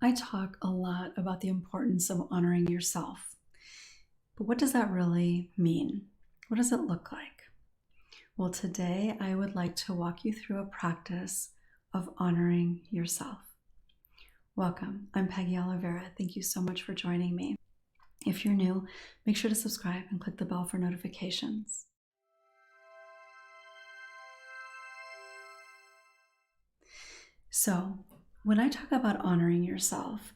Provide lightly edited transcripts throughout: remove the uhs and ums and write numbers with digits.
I talk a lot about the importance of honoring yourself. But what does that really mean? What does it look like? Well, today I would like to walk you through a practice of honoring yourself. Welcome. I'm Peggy Oliveira. Thank you so much for joining me. If you're new, make sure to subscribe and click the bell for notifications. So, when I talk about honoring yourself,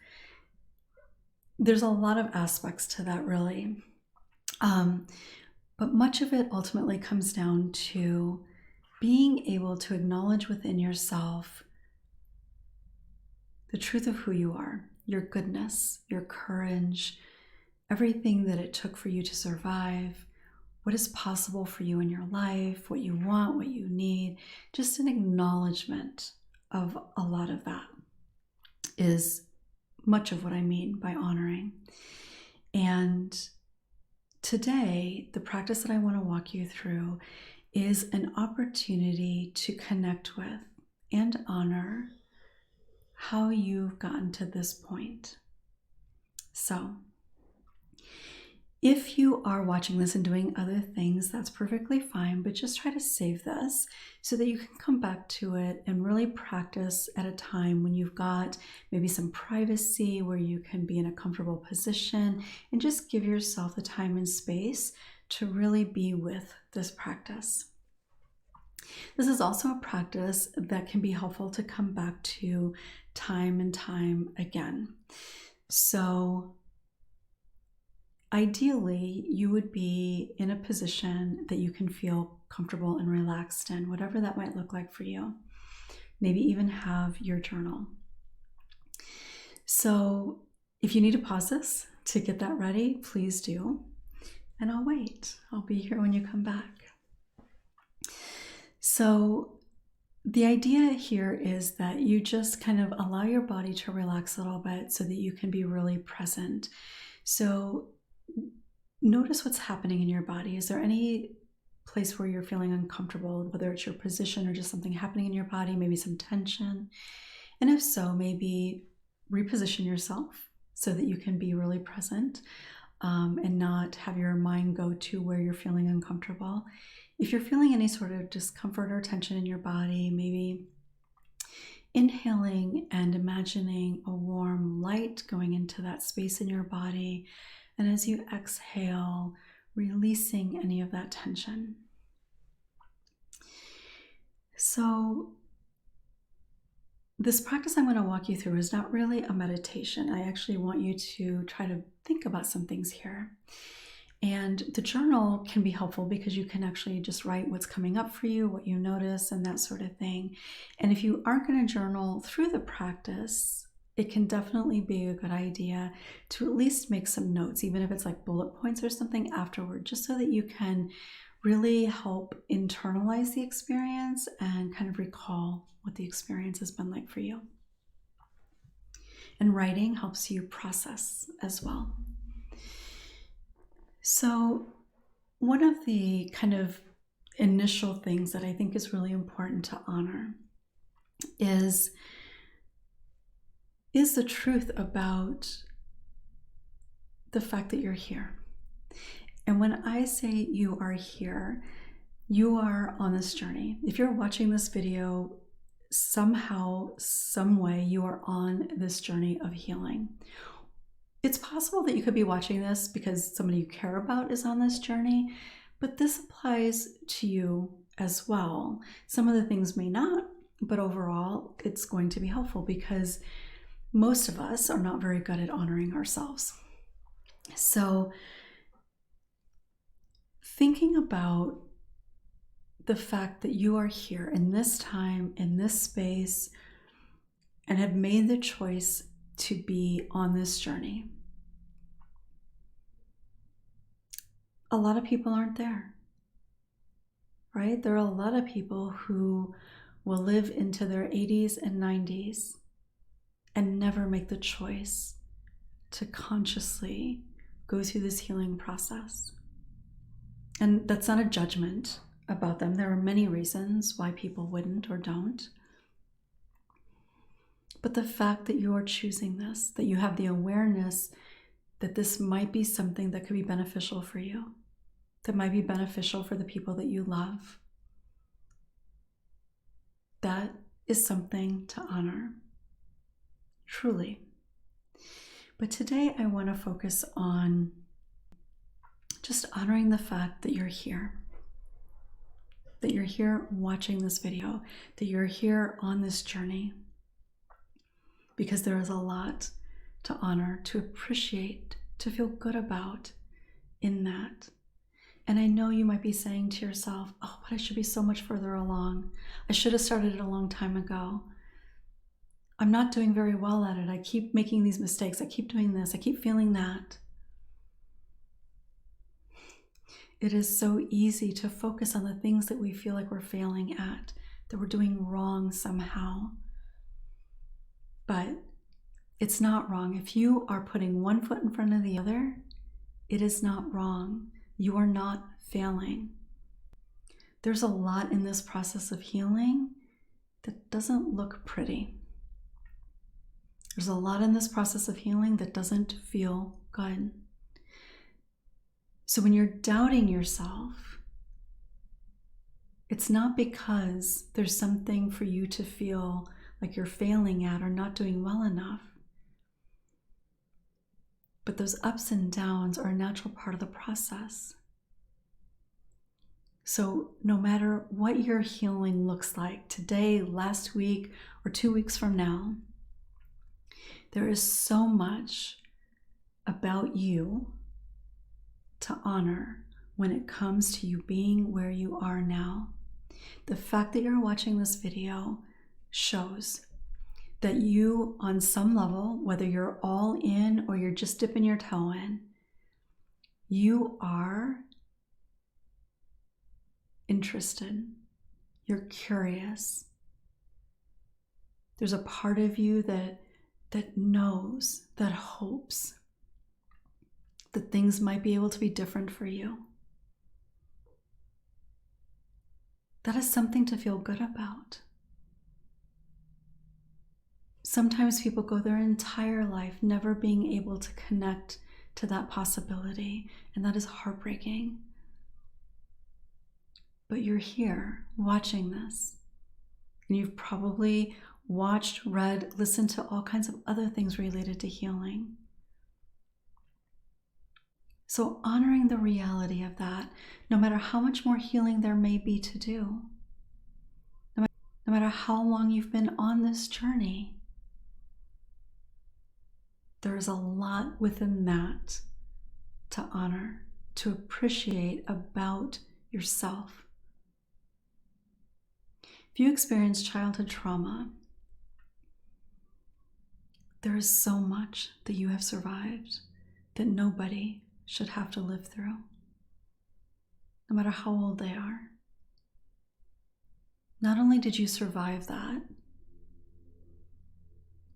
there's a lot of aspects to that, really. But much of it ultimately comes down to being able to acknowledge within yourself the truth of who you are, your goodness, your courage, everything that it took for you to survive, what is possible for you in your life, what you want, what you need. Just an acknowledgement of a lot of that is much of what I mean by honoring. And today, the practice that I want to walk you through is an opportunity to connect with and honor how you've gotten to this point. So, if you are watching this and doing other things, that's perfectly fine, but just try to save this so that you can come back to it and really practice at a time when you've got maybe some privacy, where you can be in a comfortable position and just give yourself the time and space to really be with this practice. This is also a practice that can be helpful to come back to time and time again. So, ideally, you would be in a position that you can feel comfortable and relaxed in, whatever that might look like for you. Maybe even have your journal. So if you need to pause this to get that ready, please do. And I'll wait. I'll be here when you come back. So the idea here is that you just kind of allow your body to relax a little bit so that you can be really present. So notice what's happening in your body. Is there any place where you're feeling uncomfortable, whether it's your position or just something happening in your body, maybe some tension? And if so, maybe reposition yourself so that you can be really present and not have your mind go to where you're feeling uncomfortable. If you're feeling any sort of discomfort or tension in your body, maybe inhaling and imagining a warm light going into that space in your body. And as you exhale, releasing any of that tension. So this practice I'm going to walk you through is not really a meditation. I actually want you to try to think about some things here. And the journal can be helpful because you can actually just write what's coming up for you, what you notice, and that sort of thing. And if you aren't going to journal through the practice, it can definitely be a good idea to at least make some notes, even if it's like bullet points or something afterward, just so that you can really help internalize the experience and kind of recall what the experience has been like for you. And writing helps you process as well. So one of the kind of initial things that I think is really important to honor is the truth about the fact that you're here. And when I say you are here, you are on this journey. If you're watching this video, somehow, some way, you are on this journey of healing. It's possible that you could be watching this because somebody you care about is on this journey, but this applies to you as well. Some of the things may not, but overall, it's going to be helpful because most of us are not very good at honoring ourselves. So thinking about the fact that you are here in this time, in this space, and have made the choice to be on this journey. A lot of people aren't there, right? There are a lot of people who will live into their 80s and 90s and never make the choice to consciously go through this healing process. And that's not a judgment about them. There are many reasons why people wouldn't or don't. But the fact that you are choosing this, that you have the awareness that this might be something that could be beneficial for you, that might be beneficial for the people that you love, that is something to honor, truly. But today I want to focus on just honoring the fact that you're here, that you're here watching this video, that you're here on this journey, because there is a lot to honor, to appreciate, to feel good about in that. And I know you might be saying to yourself, oh, but I should be so much further along. I should have started it a long time ago. I'm not doing very well at it. I keep making these mistakes. I keep doing this. I keep feeling that. It is so easy to focus on the things that we feel like we're failing at, that we're doing wrong somehow. But it's not wrong. If you are putting one foot in front of the other, it is not wrong. You are not failing. There's a lot in this process of healing that doesn't look pretty. There's a lot in this process of healing that doesn't feel good. So when you're doubting yourself, it's not because there's something for you to feel like you're failing at or not doing well enough. But those ups and downs are a natural part of the process. So no matter what your healing looks like today, last week, or 2 weeks from now, there is so much about you to honor when it comes to you being where you are now. The fact that you're watching this video shows that you, on some level, whether you're all in or you're just dipping your toe in, you are interested, you're curious. There's a part of you that knows, that hopes that things might be able to be different for you. That is something to feel good about. Sometimes people go their entire life never being able to connect to that possibility, and that is heartbreaking. But you're here watching this, and you've probably watched, read, listened to all kinds of other things related to healing. So honoring the reality of that, no matter how much more healing there may be to do, no matter how long you've been on this journey, there is a lot within that to honor, to appreciate about yourself. If you experience childhood trauma, there is so much that you have survived that nobody should have to live through, no matter how old they are. Not only did you survive that,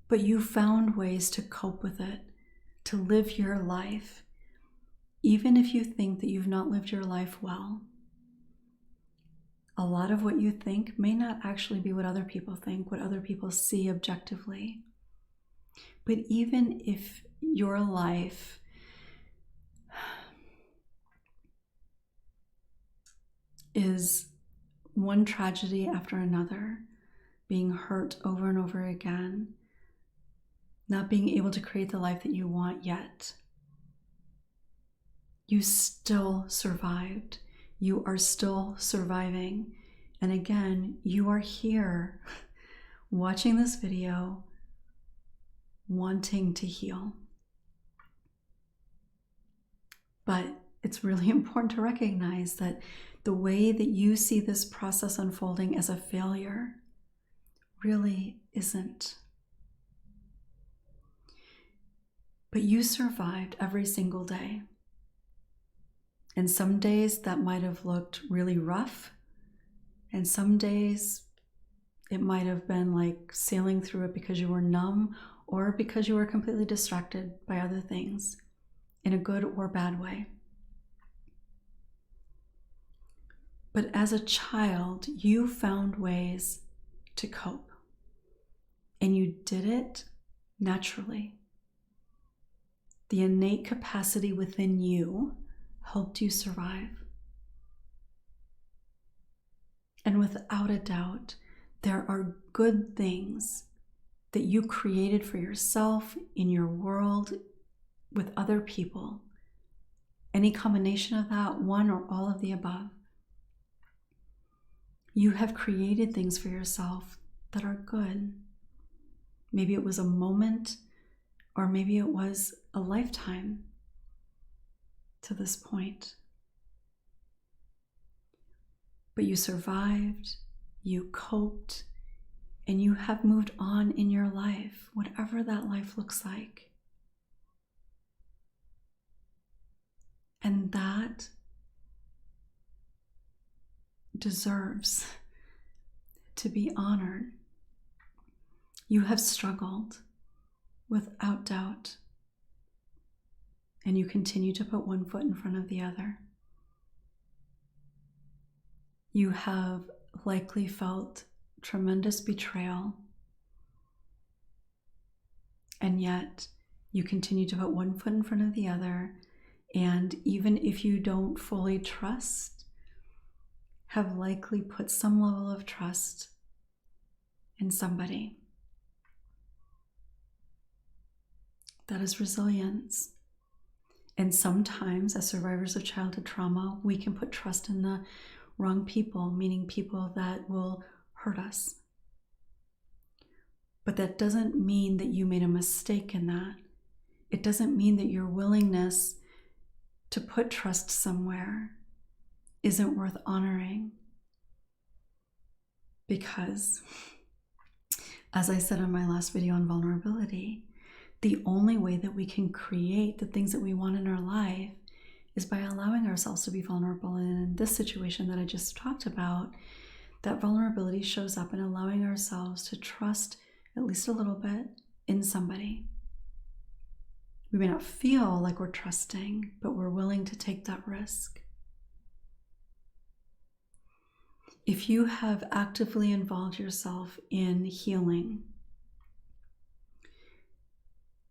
but you found ways to cope with it, to live your life, even if you think that you've not lived your life well. A lot of what you think may not actually be what other people think, what other people see objectively. But even if your life is one tragedy after another, being hurt over and over again, not being able to create the life that you want yet, you still survived. You are still surviving. And again, you are here watching this video, wanting to heal. But it's really important to recognize that the way that you see this process unfolding as a failure really isn't. But you survived every single day. And some days that might have looked really rough, and some days it might have been like sailing through it because you were numb or because you were completely distracted by other things in a good or bad way. But as a child, you found ways to cope. and you did it naturally. The innate capacity within you helped you survive. And without a doubt, there are good things that you created for yourself, in your world, with other people. Any combination of that, one or all of the above. You have created things for yourself that are good. Maybe it was a moment, or maybe it was a lifetime to this point. But you survived, you coped, and you have moved on in your life, whatever that life looks like. And that deserves to be honored. You have struggled, without doubt, and you continue to put one foot in front of the other. You have likely felt tremendous betrayal, and yet you continue to put one foot in front of the other, and even if you don't fully trust, have likely put some level of trust in somebody. That is resilience. And sometimes, as survivors of childhood trauma, we can put trust in the wrong people, meaning people that will hurt us. But that doesn't mean that you made a mistake in that. It doesn't mean that your willingness to put trust somewhere isn't worth honoring. Because, as I said in my last video on vulnerability, the only way that we can create the things that we want in our life is by allowing ourselves to be vulnerable. And in this situation that I just talked about, that vulnerability shows up in allowing ourselves to trust at least a little bit in somebody. We may not feel like we're trusting, but we're willing to take that risk. If you have actively involved yourself in healing,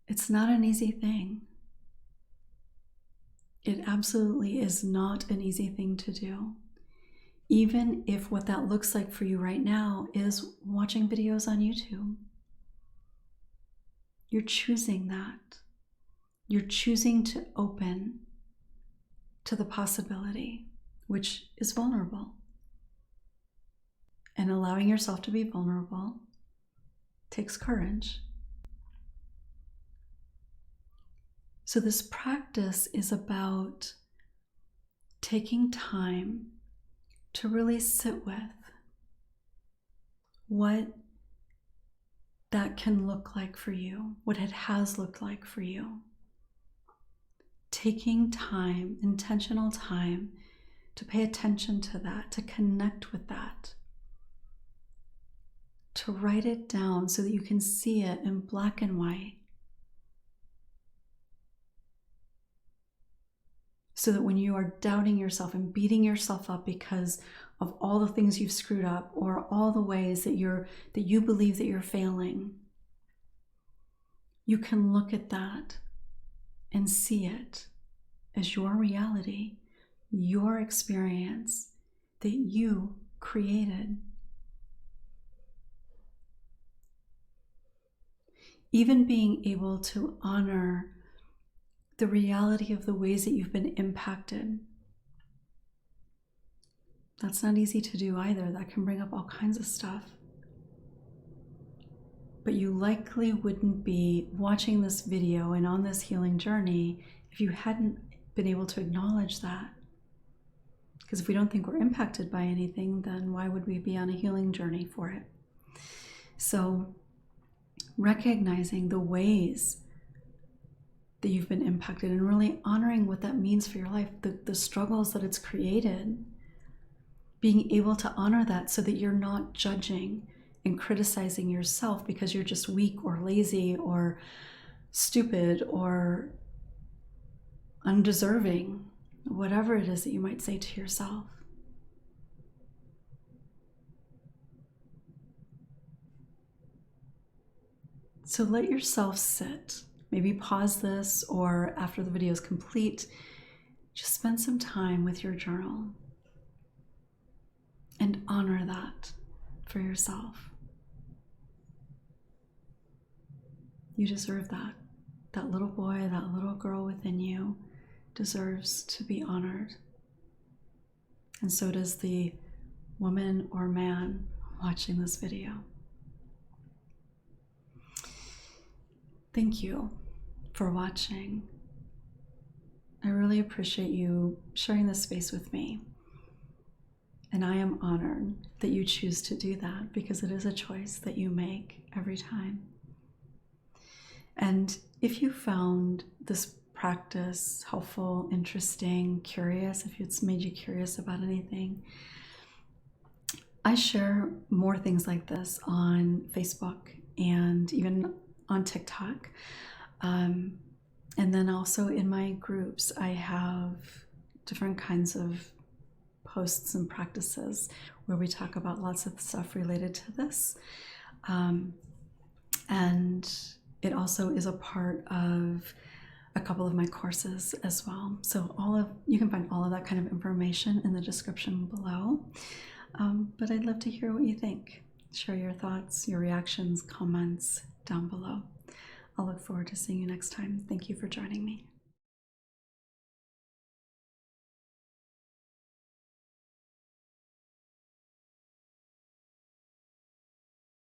it's not an easy thing. It absolutely is not an easy thing to do. Even if what that looks like for you right now is watching videos on YouTube. You're choosing that. You're choosing to open to the possibility, which is vulnerable. And allowing yourself to be vulnerable takes courage. So this practice is about taking time to really sit with what that can look like for you, what it has looked like for you. Taking time, intentional time, to pay attention to that, to connect with that, to write it down so that you can see it in black and white. So that when you are doubting yourself and beating yourself up because of all the things you've screwed up or all the ways that you believe that you're failing, you can look at that and see it as your reality, your experience that you created. Even being able to honor the reality of the ways that you've been impacted. That's not easy to do either. That can bring up all kinds of stuff. But you likely wouldn't be watching this video and on this healing journey if you hadn't been able to acknowledge that. Because if we don't think we're impacted by anything, then why would we be on a healing journey for it? So recognizing the ways that you've been impacted and really honoring what that means for your life, the struggles that it's created, being able to honor that so that you're not judging and criticizing yourself because you're just weak or lazy or stupid or undeserving, whatever it is that you might say to yourself. So let yourself sit. Maybe pause this, or after the video is complete, just spend some time with your journal and honor that for yourself. You deserve that. That little boy, that little girl within you deserves to be honored. And so does the woman or man watching this video. Thank you for watching. I really appreciate you sharing this space with me. And I am honored that you choose to do that, because it is a choice that you make every time. And if you found this practice helpful, interesting, curious, if it's made you curious about anything, I share more things like this on Facebook and even on TikTok. And then also in my groups, I have different kinds of posts and practices where we talk about lots of stuff related to this. And it also is a part of a couple of my courses as well. So you can find all of that kind of information in the description below. But I'd love to hear what you think. Share your thoughts, your reactions, comments down below. I'll look forward to seeing you next time. Thank you for joining me.